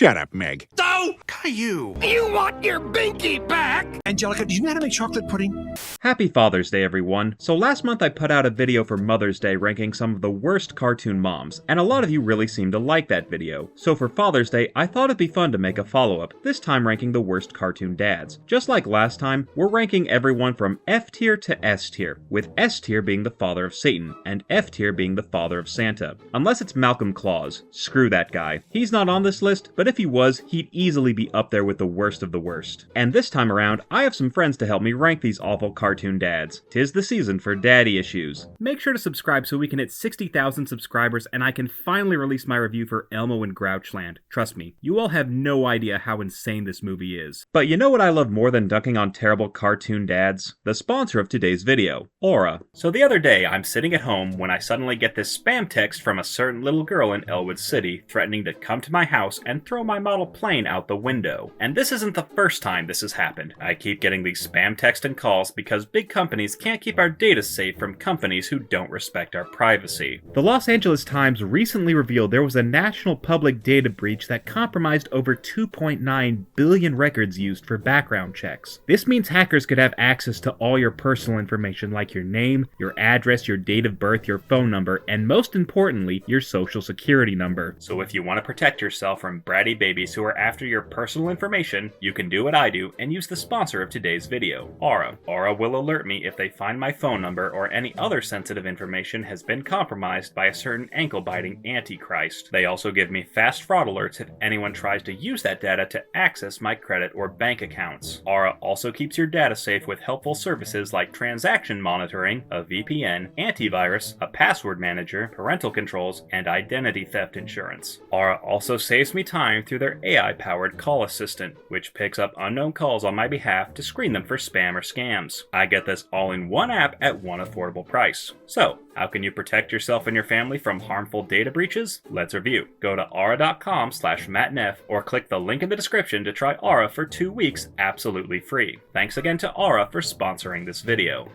Shut up, Meg. Oh! Caillou! You want your binky back? Angelica, do you know how to make chocolate pudding? Happy Father's Day, everyone. So last month I put out a video for Mother's Day ranking some of the worst cartoon moms, and a lot of you really seemed to like that video. So for Father's Day, I thought it'd be fun to make a follow-up, this time ranking the worst cartoon dads. Just like last time, we're ranking everyone from F tier to S tier, with S tier being the father of Satan, and F tier being the father of Santa. Unless it's Malcolm Claus. Screw that guy. He's not on this list, but if he was, he'd easily be up there with the worst of the worst. And this time around, I have some friends to help me rank these awful cartoon dads. 'Tis the season for daddy issues. Make sure to subscribe so we can hit 60,000 subscribers and I can finally release my review for Elmo in Grouchland. Trust me, you all have no idea how insane this movie is. But you know what I love more than dunking on terrible cartoon dads? The sponsor of today's video, Aura. So the other day, I'm sitting at home when I suddenly get this spam text from a certain little girl in Elwood City threatening to come to my house and throw my model plane out the window. And this isn't the first time this has happened. I keep getting these spam texts and calls because big companies can't keep our data safe from companies who don't respect our privacy. The Los Angeles Times recently revealed there was a national public data breach that compromised over 2.9 billion records used for background checks. This means hackers could have access to all your personal information like your name, your address, your date of birth, your phone number, and most importantly, your social security number. So if you want to protect yourself from bratty babies who are after your personal information, you can do what I do and use the sponsor of today's video, Aura. Aura will alert me if they find my phone number or any other sensitive information has been compromised by a certain ankle-biting antichrist. They also give me fast fraud alerts if anyone tries to use that data to access my credit or bank accounts. Aura also keeps your data safe with helpful services like transaction monitoring, a VPN, antivirus, a password manager, parental controls, and identity theft insurance. Aura also saves me time through their AI-powered call assistant, which picks up unknown calls on my behalf to screen them for spam or scams. I get this all in one app at one affordable price. So, how can you protect yourself and your family from harmful data breaches? Let's review. Go to aura.com/mattneff or click the link in the description to try Aura for 2 weeks absolutely free. Thanks again to Aura for sponsoring this video.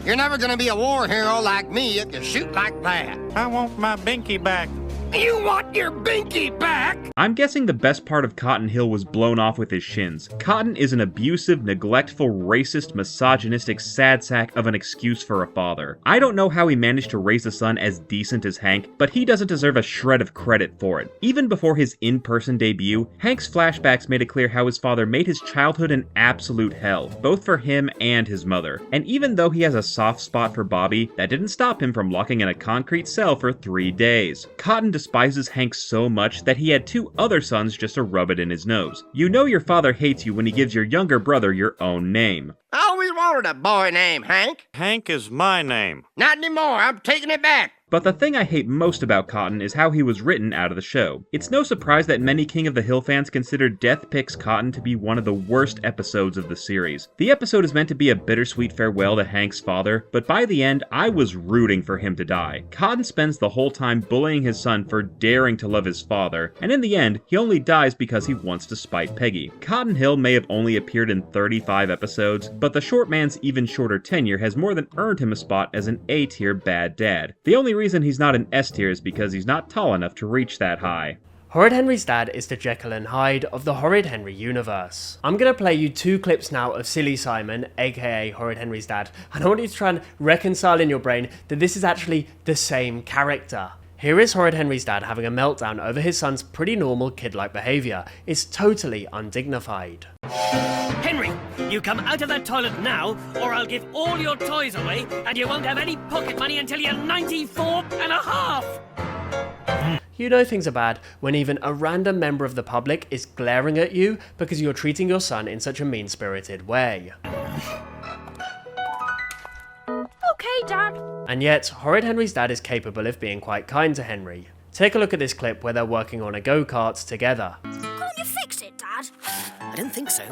You're never gonna be a war hero like me if you shoot like that. I want my binky back. You want your binky back? I'm guessing the best part of Cotton Hill was blown off with his shins. Cotton is an abusive, neglectful, racist, misogynistic sad sack of an excuse for a father. I don't know how he managed to raise a son as decent as Hank, but he doesn't deserve a shred of credit for it. Even before his in-person debut, Hank's flashbacks made it clear how his father made his childhood an absolute hell, both for him and his mother. And even though he has a soft spot for Bobby, that didn't stop him from locking in a concrete cell for 3 days. Cotton despises Hank so much that he had 2 other sons just to rub it in his nose. You know your father hates you when he gives your younger brother your own name. I always wanted a boy named Hank. Hank is my name. Not anymore, I'm taking it back. But the thing I hate most about Cotton is how he was written out of the show. It's no surprise that many King of the Hill fans consider Death Picks Cotton to be one of the worst episodes of the series. The episode is meant to be a bittersweet farewell to Hank's father, but by the end, I was rooting for him to die. Cotton spends the whole time bullying his son for daring to love his father, and in the end, he only dies because he wants to spite Peggy. Cotton Hill may have only appeared in 35 episodes, but the short man's even shorter tenure has more than earned him a spot as an A-tier bad dad. The only reason he's not an S tier is because he's not tall enough to reach that high. Horrid Henry's dad is the Jekyll and Hyde of the Horrid Henry universe. I'm going to play you 2 clips now of Silly Simon, aka Horrid Henry's dad, and I want you to try and reconcile in your brain that this is actually the same character. Here is Horrid Henry's dad having a meltdown over his son's pretty normal kid-like behaviour. It's totally undignified. Henry, you come out of that toilet now, or I'll give all your toys away, and you won't have any pocket money until you're 94 and a half! You know things are bad when even a random member of the public is glaring at you because you're treating your son in such a mean-spirited way. Okay, Dad. And yet, Horrid Henry's dad is capable of being quite kind to Henry. Take a look at this clip where they're working on a go-kart together. Can't you fix it, Dad? I don't think so.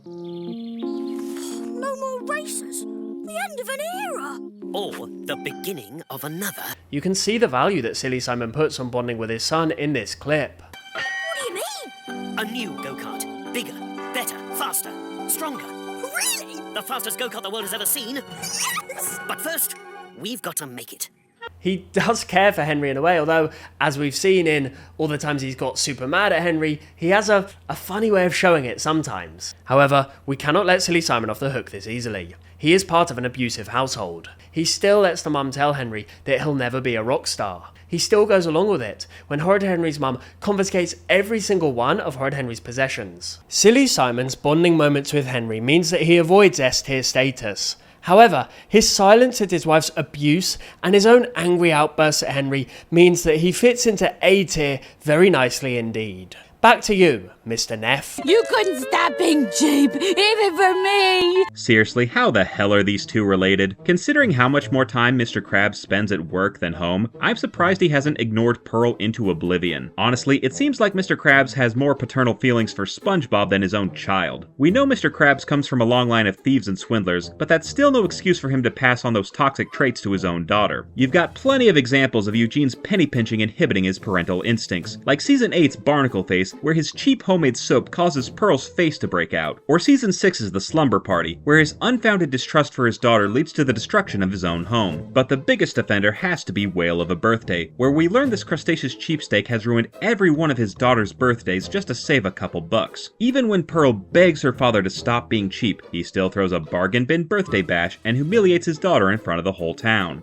No more races. The end of an era. Or the beginning of another. You can see the value that Silly Simon puts on bonding with his son in this clip. What do you mean? A new go-kart. Bigger, better, faster, stronger. Really? The fastest go-kart the world has ever seen. Yes! But first, we've got to make it. He does care for Henry in a way, although, as we've seen in all the times he's got super mad at Henry, he has a funny way of showing it sometimes. However, we cannot let Silly Simon off the hook this easily. He is part of an abusive household. He still lets the mum tell Henry that he'll never be a rock star. He still goes along with it when Horrid Henry's mum confiscates every single one of Horrid Henry's possessions. Silly Simon's bonding moments with Henry means that he avoids S-tier status. However, his silence at his wife's abuse and his own angry outbursts at Henry means that he fits into A-tier very nicely indeed. Back to you, Mr. Neff. You couldn't stop being cheap, even for me! Seriously, how the hell are these two related? Considering how much more time Mr. Krabs spends at work than home, I'm surprised he hasn't ignored Pearl into oblivion. Honestly, it seems like Mr. Krabs has more paternal feelings for SpongeBob than his own child. We know Mr. Krabs comes from a long line of thieves and swindlers, but that's still no excuse for him to pass on those toxic traits to his own daughter. You've got plenty of examples of Eugene's penny pinching inhibiting his parental instincts, like Season 8's Barnacle Face, where his cheap homemade soap causes Pearl's face to break out, or Season 6's The Slumber Party, where his unfounded distrust for his daughter leads to the destruction of his own home. But the biggest offender has to be Whale of a Birthday, where we learn this crustaceous cheapsteak has ruined every one of his daughter's birthdays just to save a couple bucks. Even when Pearl begs her father to stop being cheap, he still throws a bargain bin birthday bash and humiliates his daughter in front of the whole town.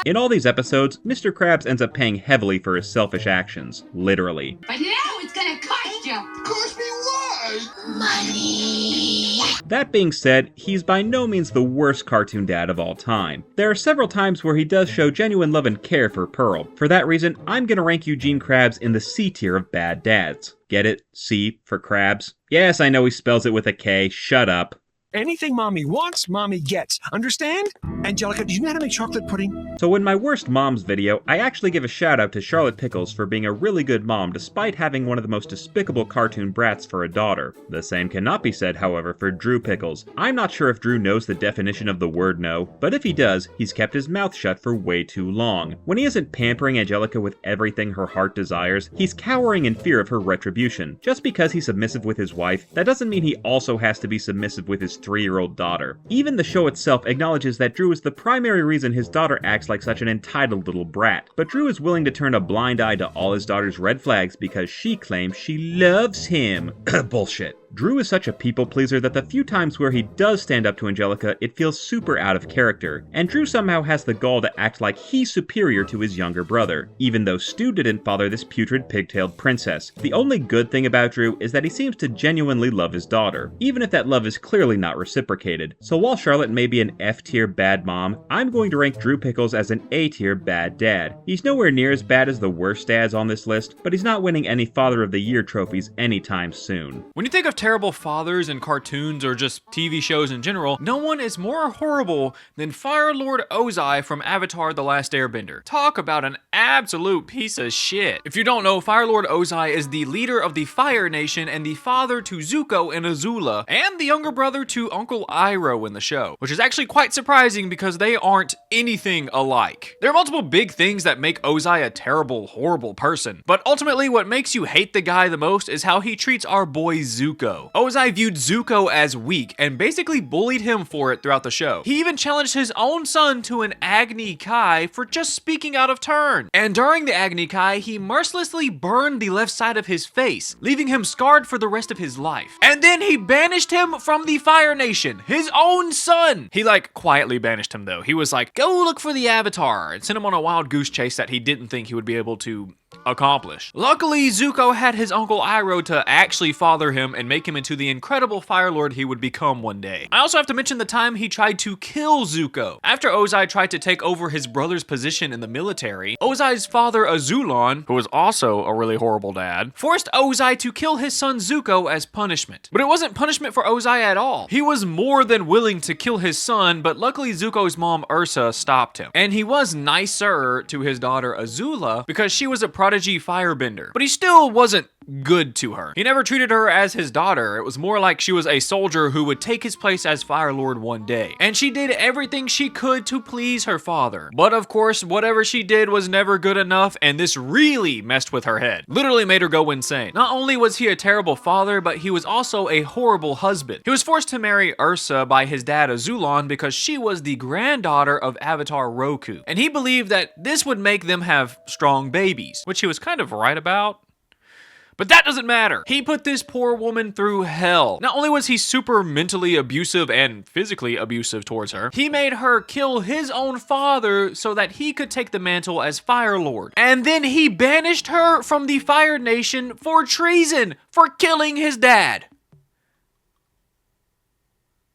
In all these episodes, Mr. Krabs ends up paying heavily for his selfish actions, literally. But now it's gonna cost you! Cost me what? Money! That being said, he's by no means the worst cartoon dad of all time. There are several times where he does show genuine love and care for Pearl. For that reason, I'm gonna rank Eugene Krabs in the C tier of bad dads. Get it? C for Krabs? Yes, I know he spells it with a K, shut up. Anything mommy wants, mommy gets. Understand? Angelica, do you know how to make chocolate pudding? So in my Worst Moms video, I actually give a shout out to Charlotte Pickles for being a really good mom despite having one of the most despicable cartoon brats for a daughter. The same cannot be said, however, for Drew Pickles. I'm not sure if Drew knows the definition of the word no, but if he does, he's kept his mouth shut for way too long. When he isn't pampering Angelica with everything her heart desires, he's cowering in fear of her retribution. Just because he's submissive with his wife, that doesn't mean he also has to be submissive with his 3-year-old daughter. Even the show itself acknowledges that Drew is the primary reason his daughter acts like such an entitled little brat, but Drew is willing to turn a blind eye to all his daughter's red flags because she claims she loves him. Bullshit. Drew is such a people pleaser that the few times where he does stand up to Angelica, it feels super out of character, and Drew somehow has the gall to act like he's superior to his younger brother, even though Stu didn't father this putrid pigtailed princess. The only good thing about Drew is that he seems to genuinely love his daughter, even if that love is clearly not reciprocated. So while Charlotte may be an F-tier bad mom, I'm going to rank Drew Pickles as an A-tier bad dad. He's nowhere near as bad as the worst dads on this list, but he's not winning any Father of the Year trophies anytime soon. When you think of terrible fathers in cartoons or just TV shows in general, no one is more horrible than Fire Lord Ozai from Avatar: The Last Airbender. Talk about an absolute piece of shit. If you don't know, Fire Lord Ozai is the leader of the Fire Nation and the father to Zuko and Azula, and the younger brother to Uncle Iroh in the show, which is actually quite surprising because they aren't anything alike. There are multiple big things that make Ozai a terrible, horrible person, but ultimately what makes you hate the guy the most is how he treats our boy Zuko. Ozai viewed Zuko as weak and basically bullied him for it throughout the show. He even challenged his own son to an Agni Kai for just speaking out of turn. And during the Agni Kai, he mercilessly burned the left side of his face, leaving him scarred for the rest of his life. And then he banished him from the Fire Nation, his own son. He quietly banished him though. He was like, go look for the Avatar, and sent him on a wild goose chase that he didn't think he would be able to accomplish. Luckily, Zuko had his Uncle Iroh to actually father him and make him into the incredible Fire Lord he would become one day. I also have to mention the time he tried to kill Zuko. After Ozai tried to take over his brother's position in the military, Ozai's father Azulon, who was also a really horrible dad, forced Ozai to kill his son Zuko as punishment. But it wasn't punishment for Ozai at all. He was more than willing to kill his son, but luckily Zuko's mom Ursa stopped him. And he was nicer to his daughter Azula because she was a prodigy firebender. But he still wasn't good to her. He never treated her as his daughter. It was more like she was a soldier who would take his place as Fire Lord one day. And she did everything she could to please her father. But of course, whatever she did was never good enough, and this really messed with her head. Literally made her go insane. Not only was he a terrible father, but he was also a horrible husband. He was forced to marry Ursa by his dad Azulon because she was the granddaughter of Avatar Roku. And he believed that this would make them have strong babies, which he was kind of right about. But that doesn't matter. He put this poor woman through hell. Not only was he super mentally abusive and physically abusive towards her, he made her kill his own father so that he could take the mantle as Fire Lord. And then he banished her from the Fire Nation for treason, for killing his dad.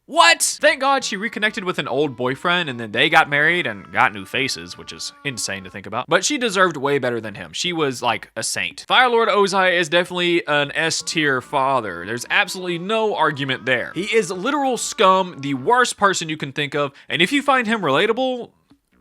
What? Thank God she reconnected with an old boyfriend and then they got married and got new faces, which is insane to think about. But she deserved way better than him. She was like a saint. Fire Lord Ozai is definitely an S-tier father. There's absolutely no argument there. He is literal scum, the worst person you can think of. And if you find him relatable,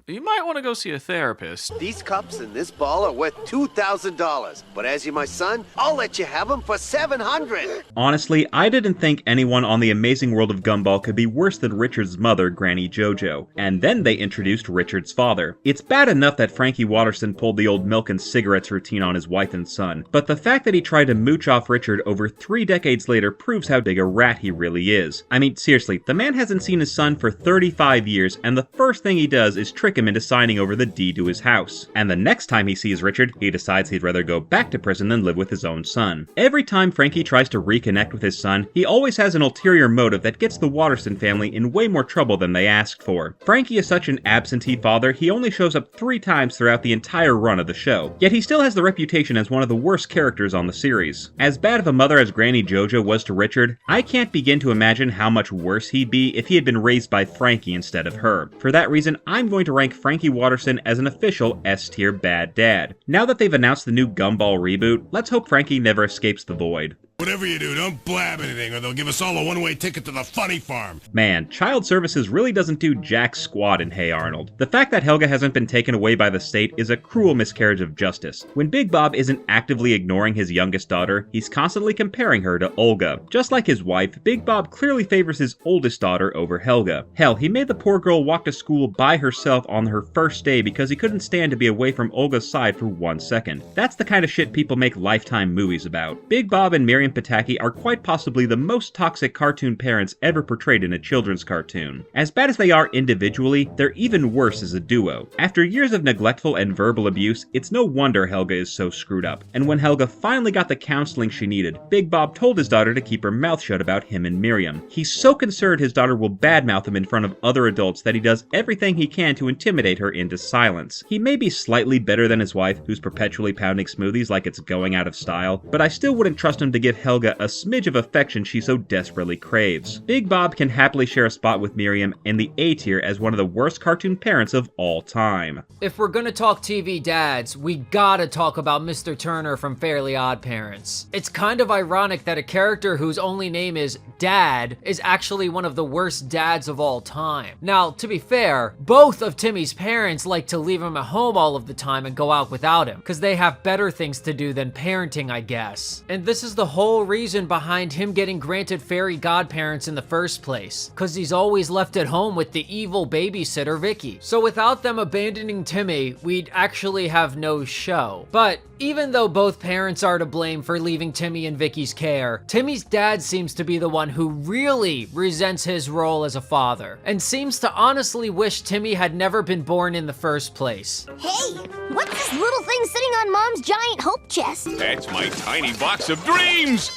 you might want to go see a therapist. These cups and this ball are worth $2,000. But as you're my son, I'll let you have them for $700. Honestly, I didn't think anyone on the amazing world of Gumball could be worse than Richard's mother, Granny JoJo. And then they introduced Richard's father. It's bad enough that Frankie Watterson pulled the old milk and cigarettes routine on his wife and son, but the fact that he tried to mooch off Richard over 3 decades later proves how big a rat he really is. I mean, seriously, the man hasn't seen his son for 35 years, and the first thing he does is trick him into signing over the deed to his house. And the next time he sees Richard, he decides he'd rather go back to prison than live with his own son. Every time Frankie tries to reconnect with his son, he always has an ulterior motive that gets the Watterson family in way more trouble than they asked for. Frankie is such an absentee father, he only shows up 3 times throughout the entire run of the show. Yet he still has the reputation as one of the worst characters on the series. As bad of a mother as Granny JoJo was to Richard, I can't begin to imagine how much worse he'd be if he had been raised by Frankie instead of her. For that reason, I'm going to rank Frankie Watterson as an official S-tier bad dad. Now that they've announced the new Gumball reboot, let's hope Frankie never escapes the void. Whatever you do, don't blab anything or they'll give us all a one-way ticket to the funny farm. Man, child services really doesn't do jack squat in Hey Arnold. The fact that Helga hasn't been taken away by the state is a cruel miscarriage of justice. When Big Bob isn't actively ignoring his youngest daughter, he's constantly comparing her to Olga. Just like his wife, Big Bob clearly favors his oldest daughter over Helga. Hell, he made the poor girl walk to school by herself on her first day because he couldn't stand to be away from Olga's side for 1 second. That's the kind of shit people make Lifetime movies about. Big Bob and Miriam Pataki are quite possibly the most toxic cartoon parents ever portrayed in a children's cartoon. As bad as they are individually, they're even worse as a duo. After years of neglectful and verbal abuse, it's no wonder Helga is so screwed up. And when Helga finally got the counseling she needed, Big Bob told his daughter to keep her mouth shut about him and Miriam. He's so concerned his daughter will badmouth him in front of other adults that he does everything he can to intimidate her into silence. He may be slightly better than his wife, who's perpetually pounding smoothies like it's going out of style, but I still wouldn't trust him to give Helga a smidge of affection she so desperately craves. Big Bob can happily share a spot with Miriam in the A tier as one of the worst cartoon parents of all time. If we're gonna talk TV dads, we gotta talk about Mr. Turner from Fairly Odd Parents. It's kind of ironic that a character whose only name is Dad is actually one of the worst dads of all time. Now, to be fair, both of Timmy's parents like to leave him at home all of the time and go out without him, because they have better things to do than parenting, I guess. And this is the whole reason behind him getting granted fairy godparents in the first place, because he's always left at home with the evil babysitter Vicky. So without them abandoning Timmy, we'd actually have no show. But even though both parents are to blame for leaving Timmy in Vicky's care, Timmy's dad seems to be the one who really resents his role as a father, and seems to honestly wish Timmy had never been born in the first place. Hey, what's this little thing sitting on Mom's giant hope chest? That's my tiny box of dreams!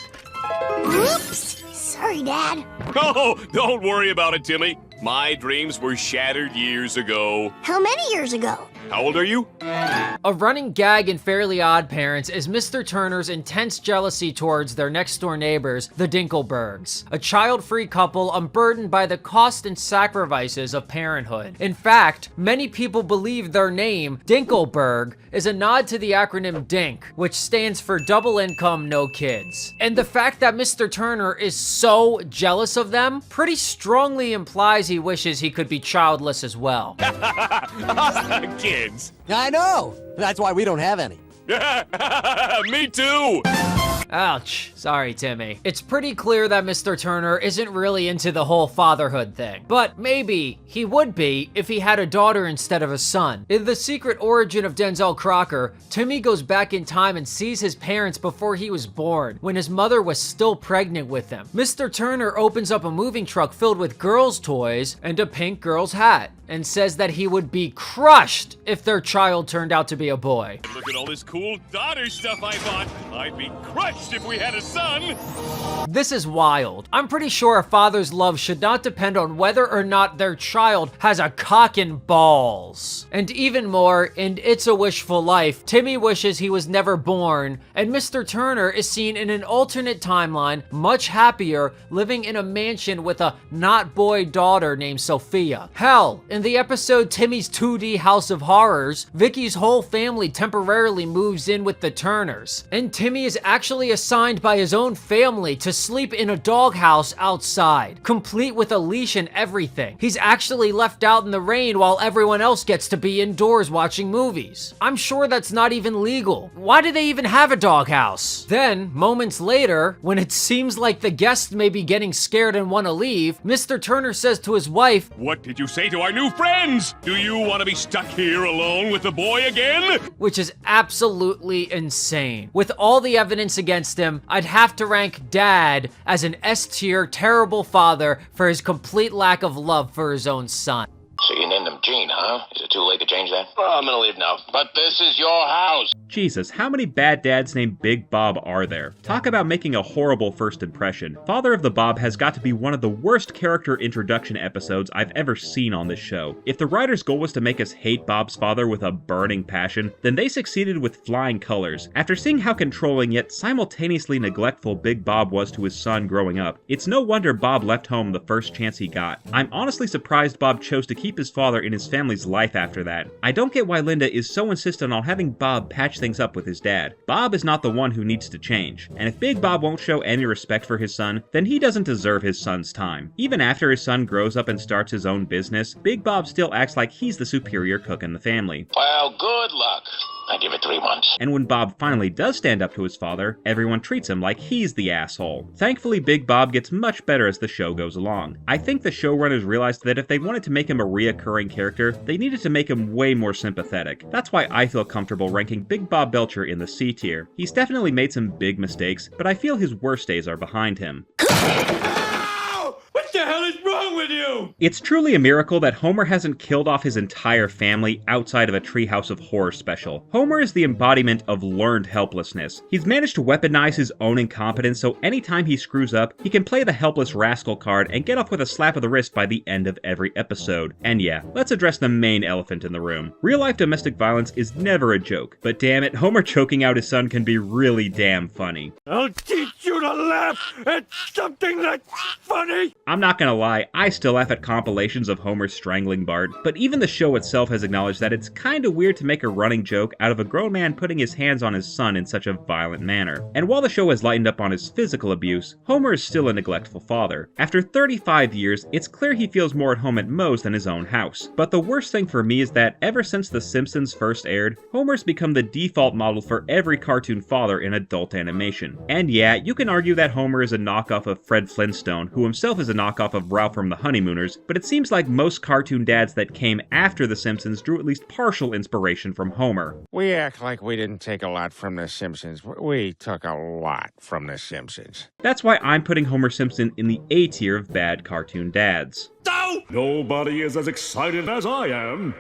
Oops! Sorry, Dad. Oh, don't worry about it, Timmy. My dreams were shattered years ago. How many years ago? How old are you? A running gag in Fairly Odd Parents is Mr. Turner's intense jealousy towards their next-door neighbors, the Dinkelbergs, a child-free couple unburdened by the cost and sacrifices of parenthood. In fact, many people believe their name, Dinkelberg, is a nod to the acronym DINK, which stands for Double Income No Kids. And the fact that Mr. Turner is so jealous of them pretty strongly implies he wishes he could be childless as well. Kids. I know. That's why we don't have any. Me too. Ouch. Sorry, Timmy. It's pretty clear that Mr. Turner isn't really into the whole fatherhood thing. But maybe he would be if he had a daughter instead of a son. In The Secret Origin of Denzel Crocker, Timmy goes back in time and sees his parents before he was born, when his mother was still pregnant with him. Mr. Turner opens up a moving truck filled with girls' toys and a pink girl's hat, and says that he would be crushed if their child turned out to be a boy. Look at all this cool daughter stuff I bought. I'd be crushed if we had a son. This is wild. I'm pretty sure a father's love should not depend on whether or not their child has a cock and balls. And even more, in It's a Wishful Life, Timmy wishes he was never born, and Mr. Turner is seen in an alternate timeline, much happier, living in a mansion with a not-boy daughter named Sophia. Hell, in the episode Timmy's 2D House of Horrors, Vicky's whole family temporarily moves in with the Turners, and Timmy is actually assigned by his own family to sleep in a doghouse outside, complete with a leash and everything. He's actually left out in the rain while everyone else gets to be indoors watching movies. I'm sure that's not even legal. Why do they even have a doghouse? Then, moments later, when it seems like the guests may be getting scared and want to leave, Mr. Turner says to his wife, "What did you say to our new friends? Do you want to be stuck here alone with the boy again?" Which is absolutely insane. With all the evidence against him, I'd have to rank Dad as an S-tier terrible father for his complete lack of love for his own son. So you named him Gene, huh? Is it too late to change that? Oh, I'm gonna leave now. But this is your house. Jesus, how many bad dads named Big Bob are there? Talk about making a horrible first impression. Father of the Bob has got to be one of the worst character introduction episodes I've ever seen on this show. If the writer's goal was to make us hate Bob's father with a burning passion, then they succeeded with flying colors. After seeing how controlling yet simultaneously neglectful Big Bob was to his son growing up, it's no wonder Bob left home the first chance he got. I'm honestly surprised Bob chose to keep his father in his family's life after that. I don't get why Linda is so insistent on having Bob patch things up with his dad. Bob is not the one who needs to change, and if Big Bob won't show any respect for his son, then he doesn't deserve his son's time. Even after his son grows up and starts his own business, Big Bob still acts like he's the superior cook in the family. Well, good luck. I give it 3 months. And when Bob finally does stand up to his father, everyone treats him like he's the asshole. Thankfully, Big Bob gets much better as the show goes along. I think the showrunners realized that if they wanted to make him a reoccurring character, they needed to make him way more sympathetic. That's why I feel comfortable ranking Big Bob Belcher in the C tier. He's definitely made some big mistakes, but I feel his worst days are behind him. What the hell is wrong with you? It's truly a miracle that Homer hasn't killed off his entire family outside of a Treehouse of Horror special. Homer is the embodiment of learned helplessness. He's managed to weaponize his own incompetence so anytime he screws up, he can play the helpless rascal card and get off with a slap of the wrist by the end of every episode. And yeah, let's address the main elephant in the room. Real-life domestic violence is never a joke, but damn it, Homer choking out his son can be really damn funny. I'll teach you to laugh at something that's funny! I'm not gonna lie, I still laugh at compilations of Homer strangling Bart, but even the show itself has acknowledged that it's kinda weird to make a running joke out of a grown man putting his hands on his son in such a violent manner. And while the show has lightened up on his physical abuse, Homer is still a neglectful father. After 35 years, it's clear he feels more at home at Moe's than his own house. But the worst thing for me is that ever since The Simpsons first aired, Homer's become the default model for every cartoon father in adult animation. And yeah, you can argue that Homer is a knockoff of Fred Flintstone, who himself is a knockoff of Ralph from the Honeymooners, but it seems like most cartoon dads that came after The Simpsons drew at least partial inspiration from Homer. We act like we didn't take a lot from The Simpsons. We took a lot from The Simpsons. That's why I'm putting Homer Simpson in the A tier of bad cartoon dads. Nobody is as excited as I am.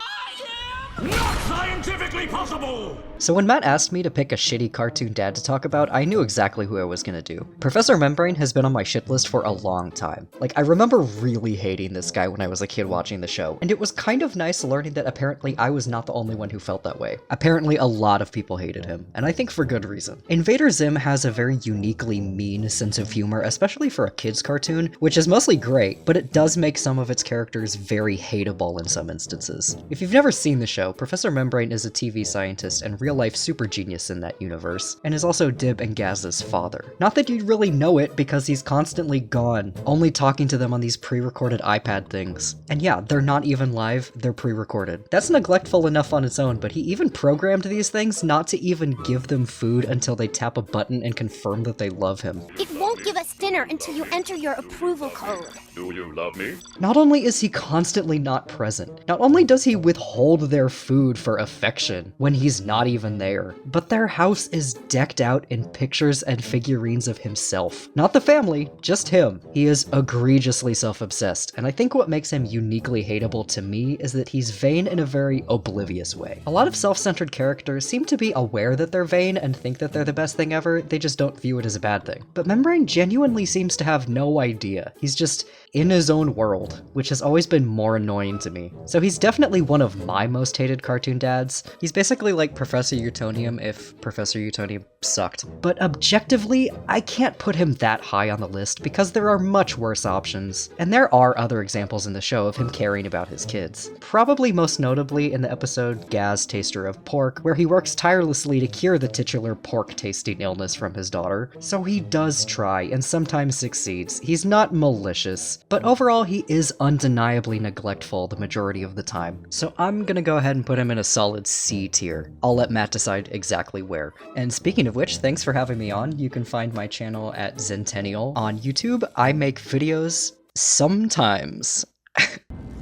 Not scientifically possible! So when Matt asked me to pick a shitty cartoon dad to talk about, I knew exactly who I was gonna do. Professor Membrane has been on my shit list for a long time. Like, I remember really hating this guy when I was a kid watching the show, and it was kind of nice learning that apparently I was not the only one who felt that way. Apparently a lot of people hated him, and I think for good reason. Invader Zim has a very uniquely mean sense of humor, especially for a kid's cartoon, which is mostly great, but it does make some of its characters very hateable in some instances. If you've never seen the show, Professor Membrane is a TV scientist and real-life super genius in that universe, and is also Dib and Gaz's father. Not that you'd really know it because he's constantly gone, only talking to them on these pre-recorded iPad things. And yeah, they're not even live, they're pre-recorded. That's neglectful enough on its own, but he even programmed these things not to even give them food until they tap a button and confirm that they love him. It won't give us dinner until you enter your approval code. Do you love me? Not only is he constantly not present, not only does he withhold their food for affection when he's not even there, but their house is decked out in pictures and figurines of himself. Not the family, just him. He is egregiously self-obsessed, and I think what makes him uniquely hateable to me is that he's vain in a very oblivious way. A lot of self-centered characters seem to be aware that they're vain and think that they're the best thing ever, they just don't view it as a bad thing. But Membrane genuinely seems to have no idea. He's just in his own world, which has always been more annoying to me. So he's definitely one of my most hated cartoon dads. He's basically like Professor Utonium if Professor Utonium sucked. But objectively, I can't put him that high on the list because there are much worse options. And there are other examples in the show of him caring about his kids. Probably most notably in the episode Gaz, Taster of Pork, where he works tirelessly to cure the titular pork-tasting illness from his daughter. So he does try, and sometimes succeeds. He's not malicious, but overall he is undeniably neglectful the majority of the time. So I'm gonna go ahead and put him in a solid C tier. I'll let Matt decide exactly where. And speaking of which, thanks for having me on. You can find my channel at Zentennial on YouTube. I make videos sometimes.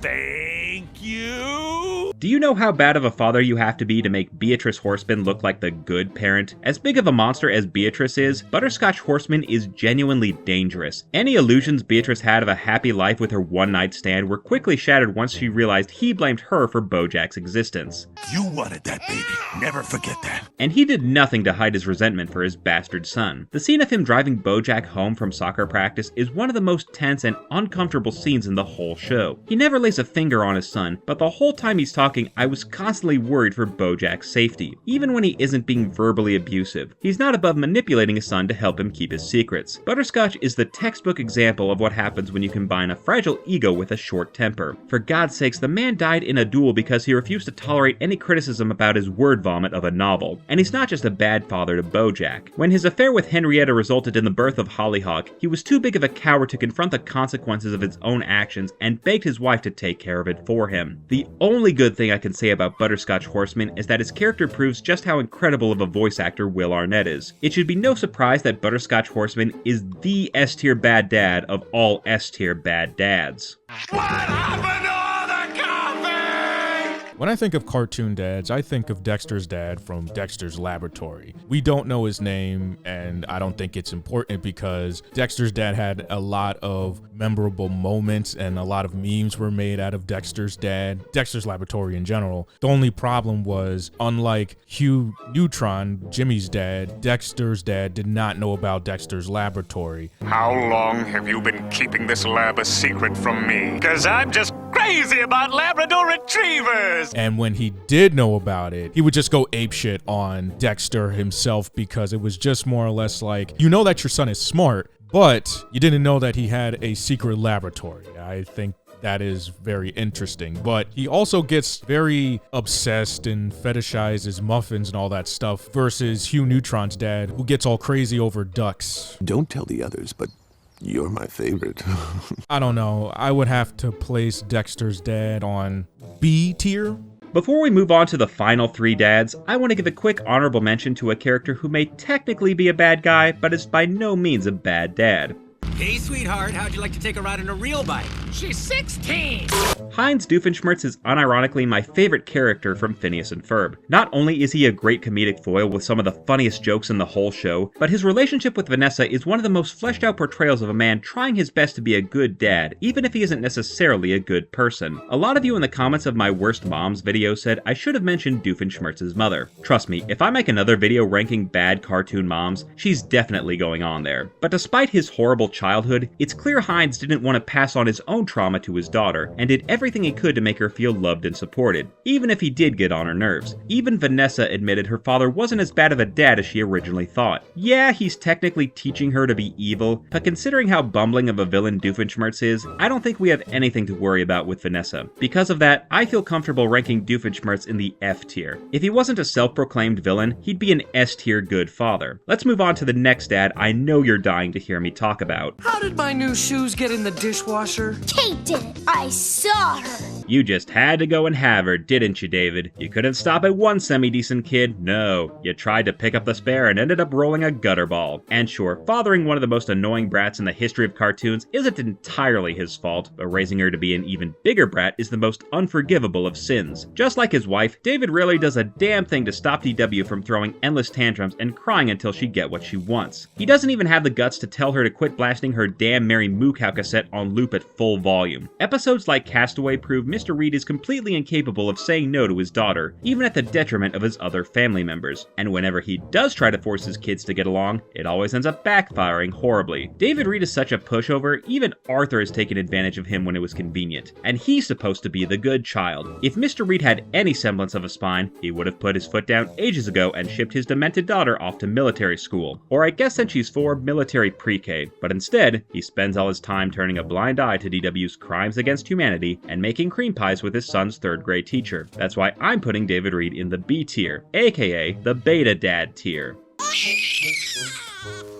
Thank you! Do you know how bad of a father you have to be to make Beatrice Horseman look like the good parent? As big of a monster as Beatrice is, Butterscotch Horseman is genuinely dangerous. Any illusions Beatrice had of a happy life with her one-night stand were quickly shattered once she realized he blamed her for Bojack's existence. You wanted that baby. Never forget that. And he did nothing to hide his resentment for his bastard son. The scene of him driving Bojack home from soccer practice is one of the most tense and uncomfortable scenes in the whole show. He never lays a finger on his son, but the whole time he's talking, I was constantly worried for Bojack's safety, even when he isn't being verbally abusive. He's not above manipulating his son to help him keep his secrets. Butterscotch is the textbook example of what happens when you combine a fragile ego with a short temper. For God's sakes, the man died in a duel because he refused to tolerate any criticism about his word vomit of a novel. And he's not just a bad father to Bojack. When his affair with Henrietta resulted in the birth of Hollyhock, he was too big of a coward to confront the consequences of his own actions and begged his wife to take care of it for him. The only good thing I can say about Butterscotch Horseman is that his character proves just how incredible of a voice actor Will Arnett is. It should be no surprise that Butterscotch Horseman is the S-tier bad dad of all S-tier bad dads. When I think of cartoon dads, I think of Dexter's dad from Dexter's Laboratory. We don't know his name, and I don't think it's important because Dexter's dad had a lot of memorable moments and a lot of memes were made out of Dexter's dad, Dexter's Laboratory in general. The only problem was, unlike Hugh Neutron, Jimmy's dad, Dexter's dad did not know about Dexter's Laboratory. How long have you been keeping this lab a secret from me? 'Cause I'm just crazy about Labrador Retrievers! And when he did know about it, he would just go apeshit on Dexter himself because it was just more or less like, you know that your son is smart, but you didn't know that he had a secret laboratory. I think that is very interesting, but he also gets very obsessed and fetishizes muffins and all that stuff versus Hugh Neutron's dad, who gets all crazy over ducks. Don't tell the others, but you're my favorite. I don't know. I would have to place Dexter's dad on B tier. Before we move on to the final three dads, I want to give a quick honorable mention to a character who may technically be a bad guy, but is by no means a bad dad. Hey, sweetheart, how'd you like to take a ride on a real bike? She's 16! Heinz Doofenshmirtz is unironically my favorite character from Phineas and Ferb. Not only is he a great comedic foil with some of the funniest jokes in the whole show, but his relationship with Vanessa is one of the most fleshed out portrayals of a man trying his best to be a good dad, even if he isn't necessarily a good person. A lot of you in the comments of my Worst Moms video said I should have mentioned Doofenshmirtz's mother. Trust me, if I make another video ranking bad cartoon moms, she's definitely going on there. But despite his horrible childhood childhood, it's clear Hines didn't want to pass on his own trauma to his daughter, and did everything he could to make her feel loved and supported, even if he did get on her nerves. Even Vanessa admitted her father wasn't as bad of a dad as she originally thought. Yeah, he's technically teaching her to be evil, but considering how bumbling of a villain Doofenshmirtz is, I don't think we have anything to worry about with Vanessa. Because of that, I feel comfortable ranking Doofenshmirtz in the F tier. If he wasn't a self-proclaimed villain, he'd be an S tier good father. Let's move on to the next dad I know you're dying to hear me talk about. How did my new shoes get in the dishwasher? Kate did it. I saw her. You just had to go and have her, didn't you, David? You couldn't stop at one semi-decent kid. No, you tried to pick up the spare and ended up rolling a gutter ball. And sure, fathering one of the most annoying brats in the history of cartoons isn't entirely his fault, but raising her to be an even bigger brat is the most unforgivable of sins. Just like his wife, David rarely does a damn thing to stop DW from throwing endless tantrums and crying until she gets what she wants. He doesn't even have the guts to tell her to quit blasting her damn Mary Moo Cow cassette on loop at full volume. Episodes like Castaway prove Mr. Reed is completely incapable of saying no to his daughter, even at the detriment of his other family members. And whenever he does try to force his kids to get along, it always ends up backfiring horribly. David Reed is such a pushover, even Arthur has taken advantage of him when it was convenient. And he's supposed to be the good child. If Mr. Reed had any semblance of a spine, he would have put his foot down ages ago and shipped his demented daughter off to military school. Or I guess since she's 4, military pre-K. But instead, he spends all his time turning a blind eye to DW's crimes against humanity and making cream pies with his son's 3rd grade teacher. That's why I'm putting David Reed in the B tier, aka the beta dad tier.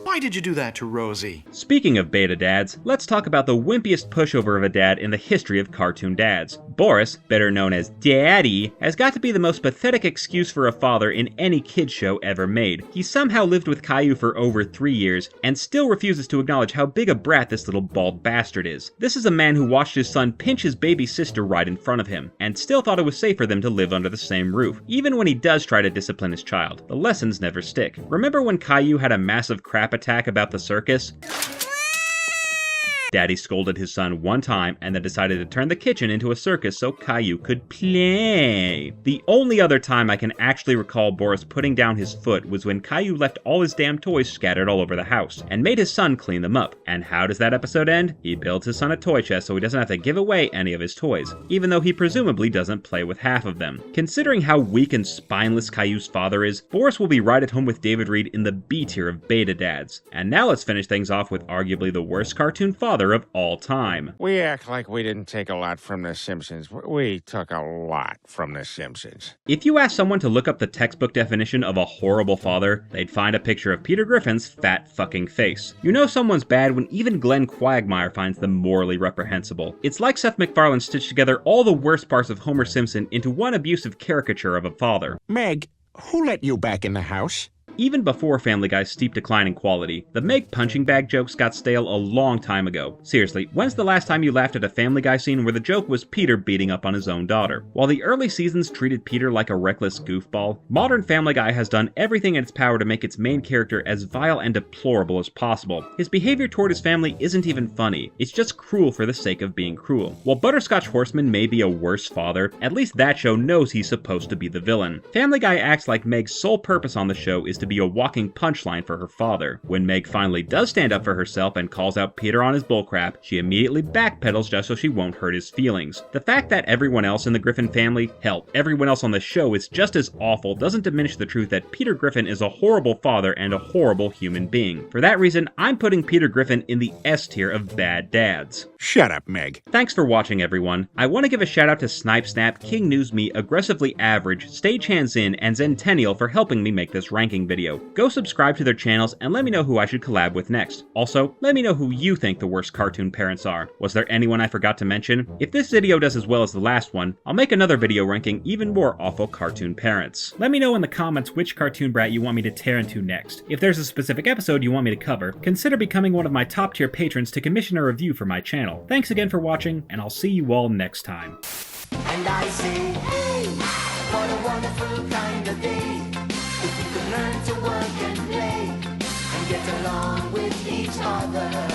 Why did you do that to Rosie? Speaking of beta dads, let's talk about the wimpiest pushover of a dad in the history of cartoon dads. Boris, better known as Daddy, has got to be the most pathetic excuse for a father in any kids show ever made. He somehow lived with Caillou for over 3 years, and still refuses to acknowledge how big a brat this little bald bastard is. This is a man who watched his son pinch his baby sister right in front of him, and still thought it was safe for them to live under the same roof. Even when he does try to discipline his child, the lessons never stick. Remember when Caillou had a massive crap attack about the circus? Daddy scolded his son one time and then decided to turn the kitchen into a circus so Caillou could play. The only other time I can actually recall Boris putting down his foot was when Caillou left all his damn toys scattered all over the house and made his son clean them up. And how does that episode end? He builds his son a toy chest so he doesn't have to give away any of his toys, even though he presumably doesn't play with half of them. Considering how weak and spineless Caillou's father is, Boris will be right at home with David Reed in the B tier of beta dads. And now let's finish things off with arguably the worst cartoon father of all time. We act like we didn't take a lot from The Simpsons. We took a lot from The Simpsons. If you ask someone to look up the textbook definition of a horrible father, they'd find a picture of Peter Griffin's fat fucking face. You know someone's bad when even Glenn Quagmire finds them morally reprehensible. It's like Seth MacFarlane stitched together all the worst parts of Homer Simpson into one abusive caricature of a father. Meg, who let you back in the house? Even before Family Guy's steep decline in quality, the Meg punching bag jokes got stale a long time ago. Seriously, when's the last time you laughed at a Family Guy scene where the joke was Peter beating up on his own daughter? While the early seasons treated Peter like a reckless goofball, modern Family Guy has done everything in its power to make its main character as vile and deplorable as possible. His behavior toward his family isn't even funny, it's just cruel for the sake of being cruel. While Butterscotch Horseman may be a worse father, at least that show knows he's supposed to be the villain. Family Guy acts like Meg's sole purpose on the show is to be a walking punchline for her father. When Meg finally does stand up for herself and calls out Peter on his bullcrap, she immediately backpedals just so she won't hurt his feelings. The fact that everyone else in the Griffin family, hell, everyone else on the show is just as awful doesn't diminish the truth that Peter Griffin is a horrible father and a horrible human being. For that reason, I'm putting Peter Griffin in the S tier of bad dads. Shut up, Meg. Thanks for watching, everyone. I want to give a shout out to Snipe Snap, King News Me, Aggressively Average, Stagehands In, and Zentennial for helping me make this ranking video. Go subscribe to their channels and let me know who I should collab with next. Also, let me know who you think the worst cartoon parents are. Was there anyone I forgot to mention? If this video does as well as the last one, I'll make another video ranking even more awful cartoon parents. Let me know in the comments which cartoon brat you want me to tear into next. If there's a specific episode you want me to cover, consider becoming one of my top tier patrons to commission a review for my channel. Thanks again for watching, and I'll see you all next time. And I say, hey, what a wonderful kind of day. If you can learn to work and play and get along with each other.